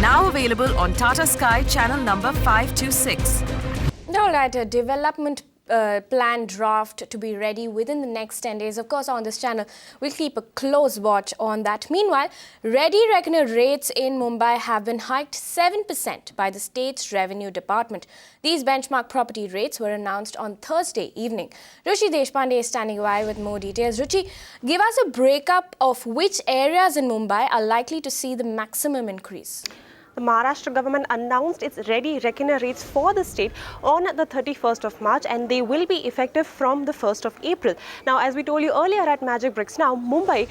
Now available on Tata Sky channel number 526. All right, a development plan draft to be ready within the next 10 days. Of course, on this channel, we'll keep a close watch on that. Meanwhile, ready reckoner rates in Mumbai have been hiked 7% by the state's revenue department. These benchmark property rates were announced on Thursday evening. Ruchi Deshpande is standing by with more details. Ruchi, give us a breakup of which areas in Mumbai are likely to see the maximum increase. The Maharashtra government announced its ready reckoner rates for the state on the 31st of March, and they will be effective from the 1st of April. Now, as we told you earlier at Magic Bricks, now Mumbai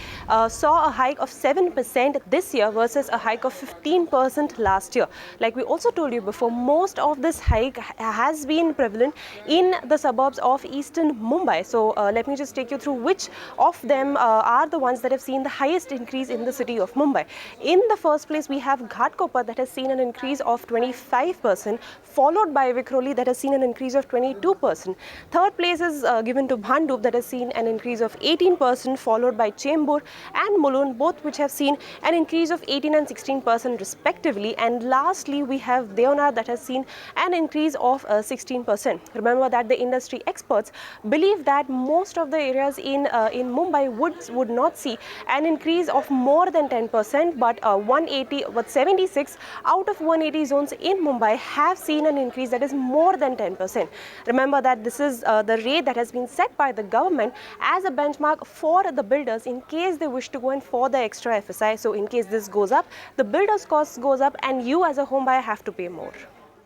saw a hike of 7% this year versus a hike of 15% last year. Like we also told you before, most of this hike has been prevalent in the suburbs of eastern Mumbai. So let me just take you through which of them are the ones that have seen the highest increase in the city of Mumbai. In the first place, we have Ghatkopar that has seen an increase of 25%, followed by Vikhroli that has seen an increase of 22%. Third place is given to Bhandup that has seen an increase of 18%, followed by Chembur and Mulund, both which have seen an increase of 18 and 16% respectively. And lastly, we have Deonar that has seen an increase of 16%. Remember that the industry experts believe that most of the areas in Mumbai would not see an increase of more than 10%, but 76 out of 180 zones in Mumbai have seen an increase that is more than 10%. Remember that this is the rate that has been set by the government as a benchmark for the builders in case they wish to go in for the extra FSI. So in case this goes up, the builder's cost goes up and you as a home buyer have to pay more.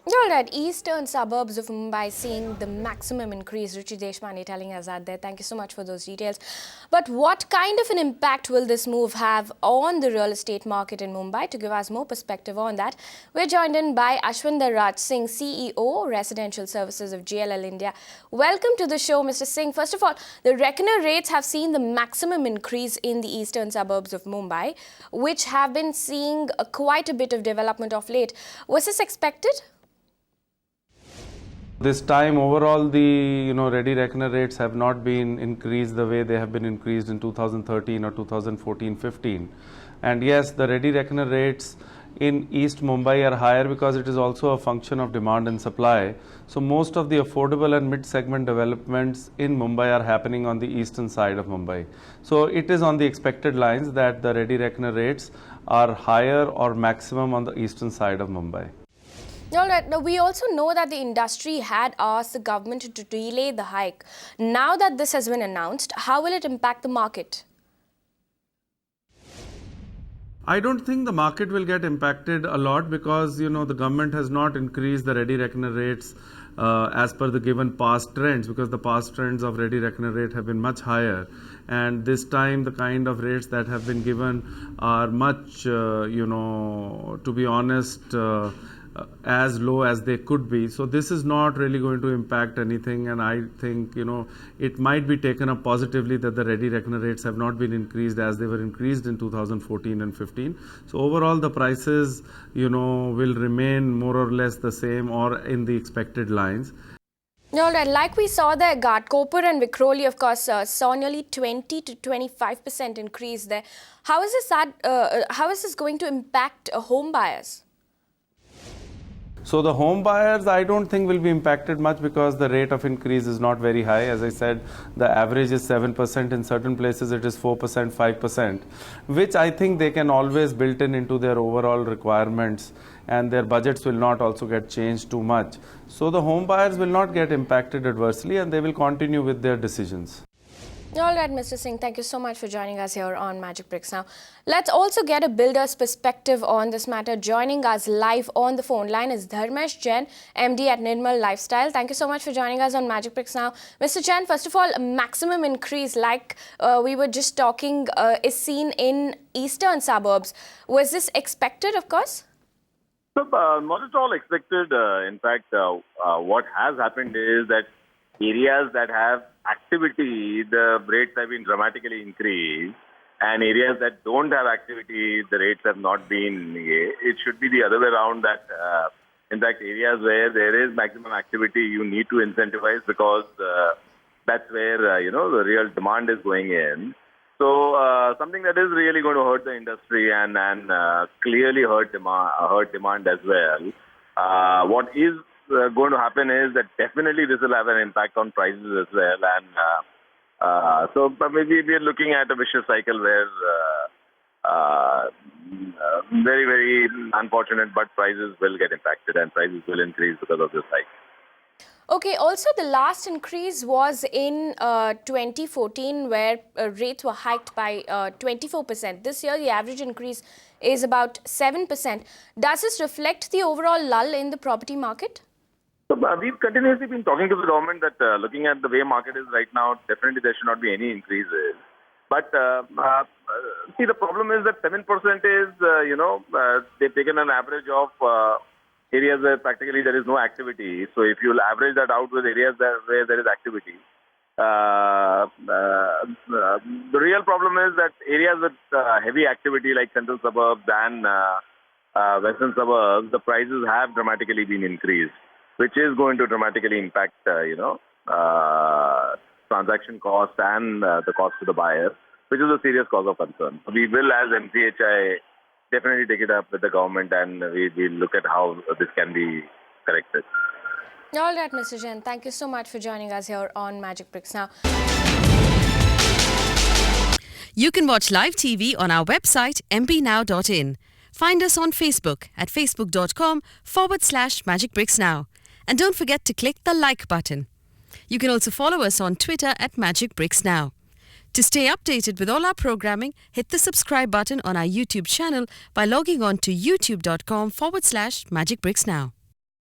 All right, eastern suburbs of Mumbai seeing the maximum increase. Ruchi Deshpande telling us that there. Thank you so much for those details. But what kind of an impact will this move have on the real estate market in Mumbai? To give us more perspective on that, we're joined in by Ashwinder Raj Singh, CEO, Residential Services of JLL India. Welcome to the show, Mr. Singh. First of all, the reckoner rates have seen the maximum increase in the eastern suburbs of Mumbai, which have been seeing quite a bit of development of late. Was this expected? This time overall the ready reckoner rates have not been increased the way they have been increased in 2013 or 2014-15. And yes, the ready reckoner rates in East Mumbai are higher because it is also a function of demand and supply. So most of the affordable and mid-segment developments in Mumbai are happening on the eastern side of Mumbai. So it is on the expected lines that the ready reckoner rates are higher or maximum on the eastern side of Mumbai. All right. Now, we also know that the industry had asked the government to delay the hike. Now that this has been announced, how will it impact the market? I don't think the market will get impacted a lot because, the government has not increased the ready reckoner rates as per the given past trends, because the past trends of ready reckoner rate have been much higher. And this time the kind of rates that have been given are much, to be honest, as low as they could be. So this is not really going to impact anything, and I think it might be taken up positively that the ready reckoner rates have not been increased as they were increased in 2014 and 15. So overall the prices will remain more or less the same or in the expected lines. All right, like we saw there, Ghatkopar and Vikhroli, of course, saw nearly 20 to 25% increase there. How is this going to impact home buyers? So the home buyers, I don't think will be impacted much because the rate of increase is not very high. As I said, the average is 7%. In certain places it is 4%, 5%, which I think they can always build into their overall requirements, and their budgets will not also get changed too much. So the home buyers will not get impacted adversely, and they will continue with their decisions. All right, Mr. Singh, thank you so much for joining us here on Magic Bricks. Now, let's also get a builder's perspective on this matter. Joining us live on the phone line is Dharmesh Jain, MD at Nirmal Lifestyle. Thank you so much for joining us on Magic Bricks. Now, Mr. Jain, first of all, a maximum increase, like we were just talking, is seen in eastern suburbs. Was this expected, of course? So, not at all expected. In fact, what has happened is that areas that have activity, the rates have been dramatically increased, and areas that don't have activity, the rates have not been. It should be the other way around, that in fact areas where there is maximum activity, you need to incentivize, because that's where the real demand is going in. So something that is really going to hurt the industry and clearly hurt demand as well. What is going to happen is that definitely this will have an impact on prices as well, and so maybe we are looking at a vicious cycle where very, very unfortunate, but prices will get impacted and prices will increase because of this hike. Okay, also the last increase was in 2014 where rates were hiked by 24%. This year the average increase is about 7%. Does this reflect the overall lull in the property market? So we've continuously been talking to the government that looking at the way market is right now, definitely there should not be any increases. But see, the problem is that 7% is, they've taken an average of areas where practically there is no activity. So if you'll average that out with areas where there is activity, the real problem is that areas with heavy activity like central suburbs and western suburbs, the prices have dramatically been increased, which is going to dramatically impact, transaction cost and the cost to the buyer, which is a serious cause of concern. We will, as MCHI, definitely take it up with the government and we'll look at how this can be corrected. All right, Mr. Jain, thank you so much for joining us here on Magic Bricks Now. You can watch live TV on our website mpnow.in. Find us on Facebook at facebook.com/Magic Bricks Now. And don't forget to click the like button. You can also follow us on Twitter at Magic Bricks Now. To stay updated with all our programming, hit the subscribe button on our YouTube channel by logging on to youtube.com/Magic Bricks Now.